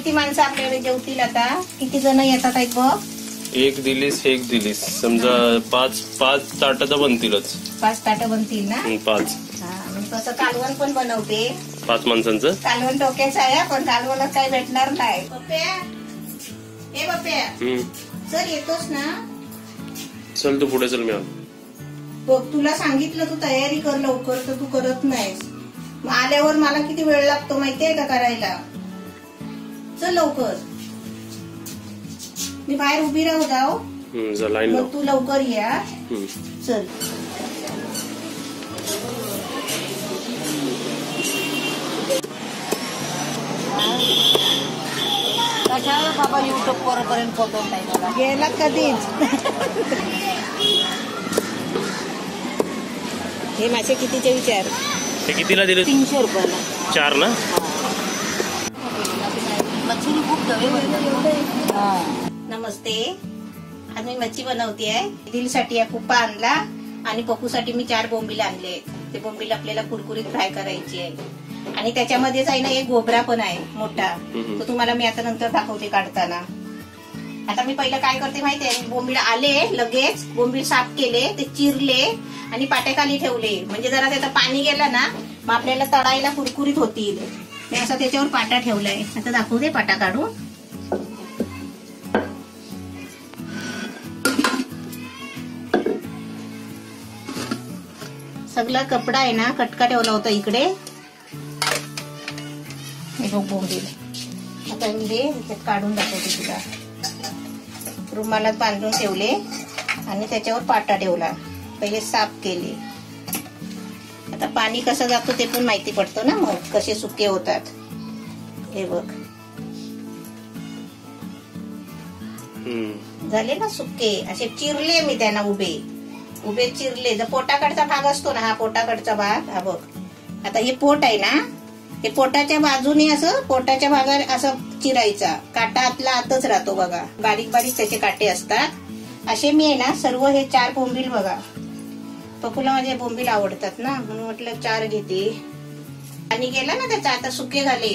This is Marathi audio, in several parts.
किती माणसं आपल्याकडे जेवतील आता? किती जण येतात आहेत बघ? एक दिलीस समजा 5 ताटं तर बनतीलच. 5 ताटं बनतील ना? 5. तसं कालवण पण बनवते 5 माणसांचं. कालवण टोक्याचं आहे, पण कालवणात काही भेटणार नाही. पप्प्या, ए पप्प्या, चल येतोस ना? चल तू पुढे चल. मी बघ तुला सांगितलं तू तयारी कर लवकर, तर तू करत नाहीस. मग आल्यावर मला किती वेळ लागतो माहितीये का करायला? चल लवकर. मी बाहेर उभी राहू जाऊ. मग तू लवकर या. चल. कशाला बाबा युट्यूब पर्यंत फोटो नाही गेला कधीच. हे मासे कितीचे विचार? ते कितीला दिले? 300 रुपयाला 4 ना? मच्छी खूप नमस्ते. आज मी मच्छी बनवते आहे. दिलसाठी या कुप्पा आणला आणि पप्पूसाठी मी 4 बोंबील आणले. ते बोंबील आपल्याला कुरकुरीत फ्राय करायची आहे. आणि त्याच्यामध्येच आहे ना एक गोबरा पण आहे मोठा. तो तुम्हाला मी आता नंतर दाखवते काढताना. आता मी पहिलं काय करते माहितीये? बोंबील आले लगेच बोंबील साफ केले, ते चिरले आणि पाट्याखाली ठेवले. म्हणजे जरा त्याचं पाणी गेलं ना मग आपल्याला तळायला कुरकुरीत होतील. मी असं त्याच्यावर पाटा ठेवलाय. आता दाखवते पाटा काढून. सगळा कपडा आहे ना कटका ठेवला होता इकडे. बोंबील आता मी हे काढून दाखवते तुला. रुमालात बांधून ठेवले आणि त्याच्यावर पाटा ठेवला. पहिले साफ केले. आता पाणी कसं जातो ते पण माहिती पडतं ना, मग कसे सुके होतात. हे बघ झाले ना सुके. असे चिरले मी त्यांना उभे चिरले. जर पोटाकडचा भाग असतो ना, हा पोटाकडचा भाग, हा बघ. आता हे पोट आहे ना, हे पोटाच्या बाजूने असं पोटाच्या भागात असं चिरायचा. काटा आतला आतच राहतो बघा. बारीक बारीक त्याचे काटे असतात. असे मी आहे ना सर्व हे 4 बोंबील बघा. पप्पूला माझे बोंबील आवडतात ना, म्हणून म्हटलं 4 घेते. आणि गेला ना त्याचा, आता सुके झाले.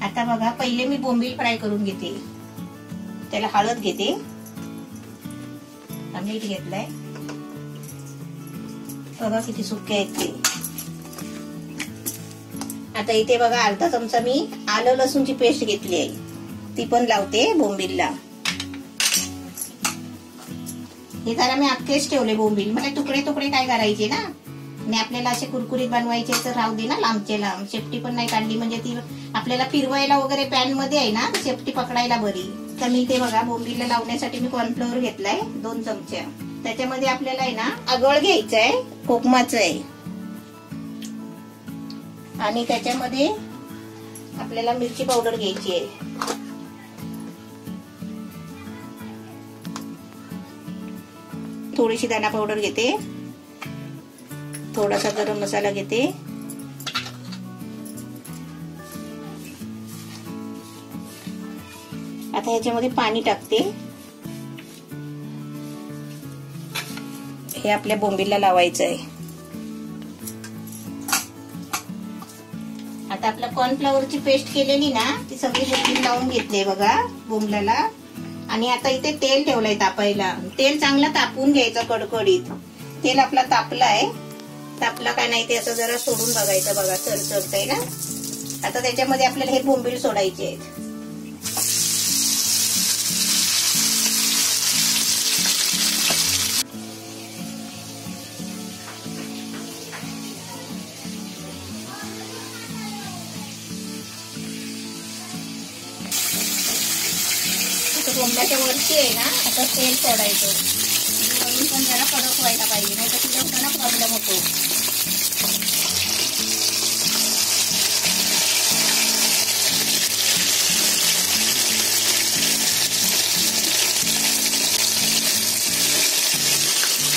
आता बघा पहिले मी बोंबील फ्राय करून घेते. त्याला हळद घेते, मीठ घेतलंय. बघा किती सुके आहेत ते. आता इथे बघा अर्धा चमचा मी आलं लसूणची पेस्ट घेतली आहे. ती पण लावते बोंबीलला. हे जरा मी अख्खेच ठेवले बोंबील. मला तुकडे तुकडे काय करायचे ना, आणि आपल्याला असे कुरकुरीत बनवायचे तर राहू दे ना लांबचे लांब. शेपटी पण नाही काढली म्हणजे ती आपल्याला फिरवायला वगैरे पॅन मध्ये आहे ना, शेपटी पकडायला बरी. तर मी ते बघा बोंबीलला लावण्यासाठी मी कॉर्नफ्लोअर घेतलाय 2 चमचे. त्याच्यामध्ये आपल्याला आहे ना आगळ घ्यायचं आहे, कोकमाचं आहे. आणि त्याच्यामध्ये आपल्याला मिरची पावडर घ्यायची आहे. थोडीशी धना पावडर घेते. थोडासा गरम मसाला घेते. आता ह्याच्यामध्ये पाणी टाकते. हे आपल्या बोंबीलला लावायचं आहे. आता आपल्या कॉर्नफ्लॉवरची पेस्ट केलेली ना, ती सगळी बोंबील लावून घेतली बघा बोंबल्याला. आणि आता इथे तेल ठेवलंय तापायला. तेल चांगला तापून घ्यायचं कडकडीत. तेल आपला तापलाय. तापला काय नाही ते असं जरा सोडून बघायचं बघा, चरचरतंय ना. आता त्याच्यामध्ये आपल्याला हे बोंबील सोडायचे आहेत. बोंबल्याच्या वरती आहे ना आता तेल सोडायचं. वरून पण जरा कडक व्हायला पाहिजे, नाही तर तिथे होताना प्रॉब्लेम होतो.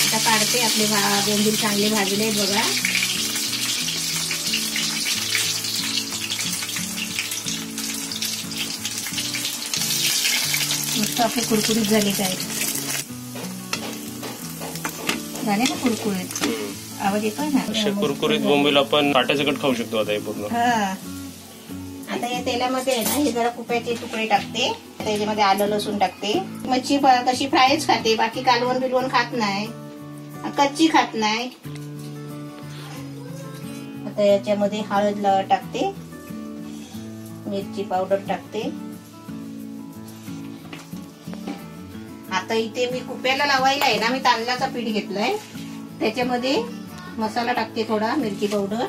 आता काढते. आपले बोंबील चांगले भाजले बघा. मस्त आपले कुरकुरीत झाले काय झाले ना कुरकुरीत. आवाज येतोय ना. कुरकुरीत बोंबील आपण काट्यासकट खाऊ शकतो आता हे पूर्ण. हा आता या तेलामध्ये आहे ना हे जरा कुप्याचे तुकडे टाकते. त्याच्यामध्ये आलं लसूण टाकते. मच्छी कशी फ्रायच खाते, बाकी कालवण बिलवण खात नाही, कच्ची खात नाही. आता याच्यामध्ये हळद टाकते, मिरची पावडर टाकते. आता इथे मी कुप्याला लावायला आहे ना मी तांदळाचा पीठ घेतलाय. त्याच्यामध्ये मसाला टाकते, थोडा मिरची पावडर,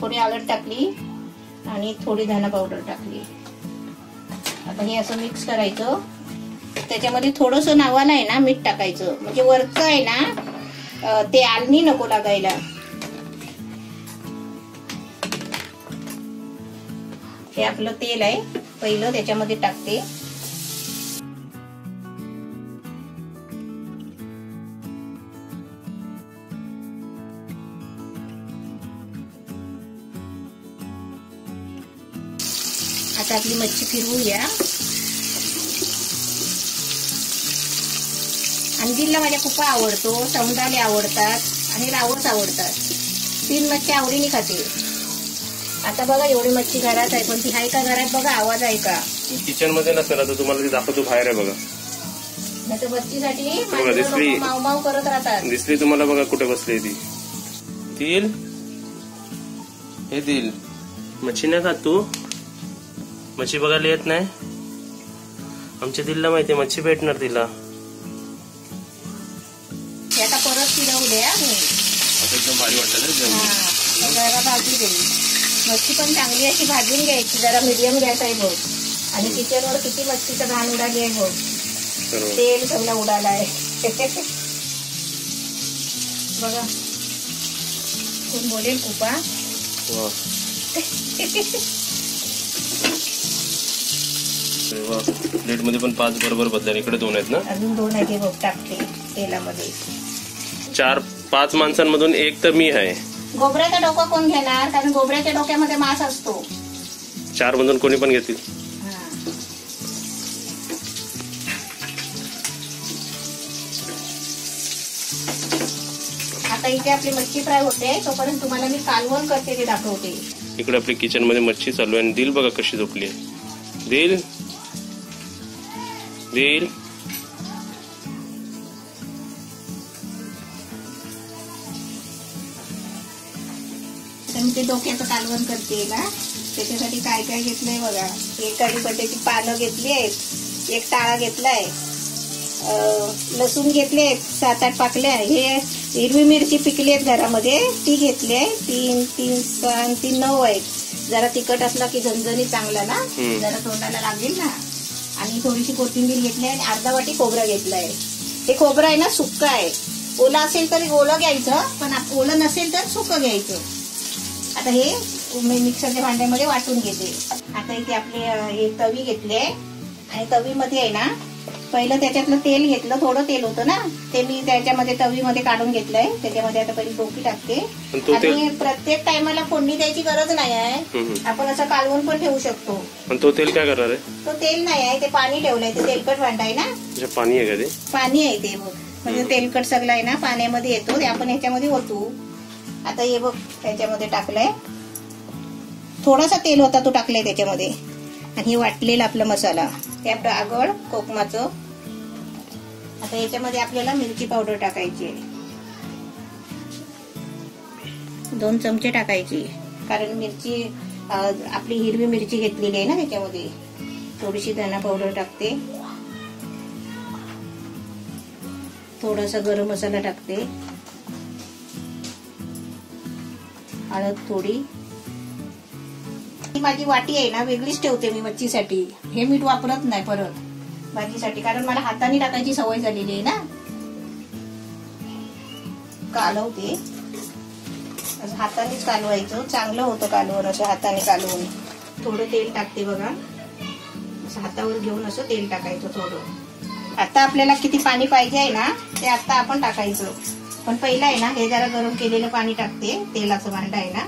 थोडी हळद टाकली आणि थोडी धना पावडर टाकली. आता हे असं मिक्स करायचं. त्याच्यामध्ये थोडस नावाला आहे ना मीठ टाकायचं, म्हणजे वरचं आहे ना ते आलणी नको लागायला. हे आपलं तेल आहे, पहिलं त्याच्यामध्ये टाकते. आता आपली मच्छी फिरवूया. अंजीलला माझ्या खूप आवडतो, समुदाले आवडतात आणि रावस आवडतात. 3 मच्छी आवडीने खाते. आता बघा एवढी मच्छी घरात आहे, पण ती आहे का घरात बघा, आवाज आहे का? किचन मध्ये नसेल. आता तुम्हाला ती दाखवतो, बाहेर आहे बघा. नाही तर मच्छीसाठी माव माव करत राहतात. दिसली तुम्हाला बघा कुठे बसली ती. दिल हे दिल मच्छी नाही खात तू? मच्छी बघायला येत नाही? आमच्या दिलला माहितीये मच्छी भेटणार तिला. आता परत फिरवल्या एकदम भारी वाटत. जरा भाजी देईल. मच्छी पण चांगली अशी भाजून घ्यायची, जरा मीडियम गॅस आहे बघ. आणि किचनवर किती मच्छीचं घाण उडाली आहे बघ, तेल सगळं उडाला आहे. बघा कोण बोलेल कुपा. प्लेट मध्ये पण 5 बरोबर बदल्या. इकडे 2 आहेत ना, अजून 2 आहे बघ टाकते तेलामध्ये. 4-5 माणसांमधून 1 तर मी आहे. गोबऱ्याचा डोका कोण घेणार, कारण गोबऱ्याच्या डोक्यामध्ये मांस असतो. 4 मधून कोणी पण घेतील. आता इथे आपली मच्छी फ्राय होते, तोपर्यंत तुम्हाला मी कालवण करते ते दाखवते. इकडे आपली किचन मध्ये मच्छी चालू आहे आणि दिल बघा कशी झोपली आहे. दिल दिल मी ते डोक्याचं कालवण करते ना, त्याच्यासाठी काय काय घेतलंय बघा. 1 कढीपत्त्याची पानं घेतली आहेत, 1 टाळा घेतलाय, लसूण घेतले 7-8 पाकल्या, हे हिरवी मिरची पिकली आहेत घरामध्ये ती घेतली आहे, 3 9 आहेत. जरा तिखट असला की झणझणी चांगला ना, जरा तोंडाला लागेल ना. आणि थोडीशी कोथिंबीर घेतली आहे आणि अर्धा वाटी खोबरं घेतलंय. हे खोबरं आहे ना सुक्क आहे, ओला असेल तर ओलं घ्यायचं, पण ओलं नसेल तर सुक्क घ्यायचं. आता हे मिक्सरच्या भांड्यामध्ये वाटून घेते. आता इथे आपले एक तवी घेतली आहे आणि तवीमध्ये आहे ना पहिलं त्याच्यातलं तेल घेतलं, थोडं तेल होतं ना ते मी त्याच्यामध्ये तवीमध्ये काढून घेतलंय. त्याच्यामध्ये आता पहिली डोकी टाकते. आणि प्रत्येक टायमाला फोडणी द्यायची गरज नाही आहे, आपण असं कालवून पण ठेवू शकतो. तो तेल काय करणार आहे? तो तेल नाही आहे, ते पाणी ठेवलंय, ते तेलकट भांड आहे ना. पाणी आहे का ते? पाणी आहे ते बघ, म्हणजे तेलकट सगळं आहे ना पाण्यामध्ये येतो, ते आपण ह्याच्यामध्ये ओतू. आता हे बघ त्याच्यामध्ये टाकलंय, थोडासा तेल होता तो टाकलाय त्याच्यामध्ये. आणि हे वाटलेलं आपला मसाला, हे आपलं आगळ कोकमाचं. आता याच्यामध्ये आपल्याला मिरची पावडर टाकायची आहे, 2 चमचे टाकायची, कारण मिरची आपली हिरवी मिरची घेतलेली आहे ना त्याच्यामध्ये. थोडीशी धना पावडर टाकते, थोडासा गरम मसाला टाकते, हळद थोडी. माझी वाटी आहे ना वेगळीच ठेवते मी मच्छीसाठी, हे मीठ वापरत नाही परत भाजीसाठी, कारण मला हाताने टाकायची सवय झालेली आहे ना. कालवते असं हातानेच कालवायचं, चांगलं होतं कालवून असं हाताने कालवून. थोडं तेल टाकते बघा, असं हातावर घेऊन असं तेल टाकायचं थोडं. आता आपल्याला किती पाणी पाहिजे आहे ना ते आता आपण टाकायचं, पण पहिलं आहे ना हे जरा गरम केलेलं पाणी टाकते. तेलाचं भांड आहे ना.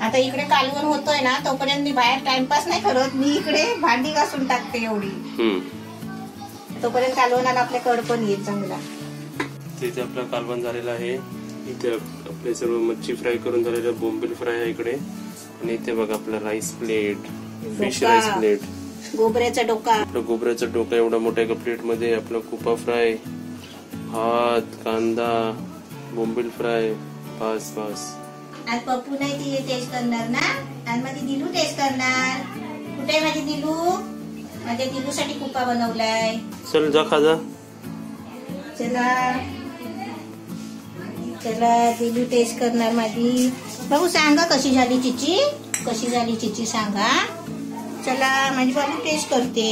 आता इकडे कालवण होतोय ना तोपर्यंत मी बाहेर टाइमपास नाही करत, मी इकडे भांडी घासून टाकते एवढी. तोपर्यंत कालवणाला आपल्या कड पण येईल चांगला. तिथे आपलं कालवण झालेलं आहे. इथे आपले सर्व मच्छी फ्राय करून झालेलं बोंबील फ्राय आहे इकडे. आणि इथे बघा आपला राईस प्लेट, फिश डोका. राईस प्लेट, गोबऱ्याचा डोका, आपलं गोबऱ्याचा डोका एवढा मोठा एका प्लेट मध्ये, आपलं कुपा फ्राय, भात, कांदा, बोंबील फ्राय. बस बस. आज पप्पू नाही ती टेस्ट करणार ना, आज माझी दिलू टेस्ट करणार. कुठे माझी दिलू? माझ्या दिलूसाठी कुपा बनवलाय. चल जा खा जा. चला चला दिलू टेस्ट करणार माझी. बाबू सांगा कशी झाली चिची, कशी झाली चिची सांगा. चला माझी बाबू टेस्ट करते.